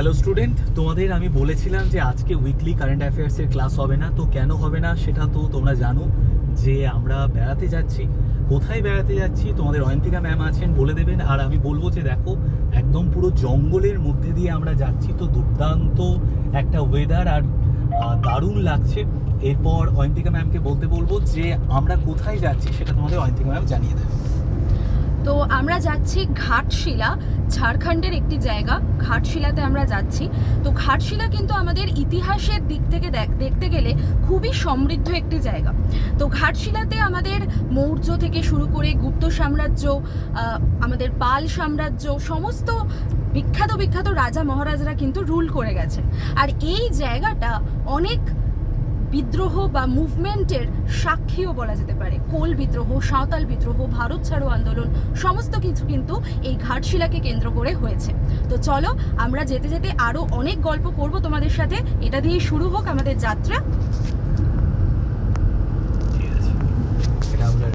Hello student, তোমাদের আমি বলেছিলাম যে আজকে উইকলি কারেন্ট অ্যাফেয়ার্সের ক্লাস হবে না। তো কেন হবে না সেটা তো তোমরা জানো, যে আমরা বেড়াতে যাচ্ছি। কোথায় বেড়াতে যাচ্ছি তোমাদের অয়ন্তিকা ম্যাম আছেন, বলে দেবেন। আর আমি বলবো যে দেখো, একদম পুরো জঙ্গলের মধ্যে দিয়ে আমরা যাচ্ছি, তো দুর্দান্ত একটা ওয়েদার আর দারুণ লাগছে। এরপর অয়ন্তিকা ম্যামকে বলতে বলবো যে আমরা কোথায় যাচ্ছি সেটা তোমাদের অয়ন্তিকা ম্যাম জানিয়ে দেবে। তো আমরা যাচ্ছি ঘাটশিলা, ঝাড়খণ্ডের একটি জায়গা। ঘাটশিলাতে আমরা যাচ্ছি। তো ঘাটশিলা কিন্তু আমাদের ইতিহাসের দিক থেকে দেখতে গেলে খুবই সমৃদ্ধ একটি জায়গা। তো ঘাটশিলাতে আমাদের মৌর্য থেকে শুরু করে গুপ্ত সাম্রাজ্য, আমাদের পাল সাম্রাজ্য, সমস্ত বিখ্যাত বিখ্যাত রাজা মহারাজারা কিন্তু রুল করে গেছেন। আর এই জায়গাটা অনেক বিদ্রোহ বা মুভমেন্টের সাক্ষীও বলা যেতে পারে। কোল বিদ্রোহ, সাঁওতাল বিদ্রোহ, ভারত ছাড়ো আন্দোলন, সমস্ত কিছু কিন্তু এই ঘাটশিলাকে কেন্দ্র করে হয়েছে। তো চলো, আমরা যেতে যেতে আরও অনেক গল্প করব তোমাদের সাথে। এটা দিয়ে শুরু হোক আমাদের যাত্রা।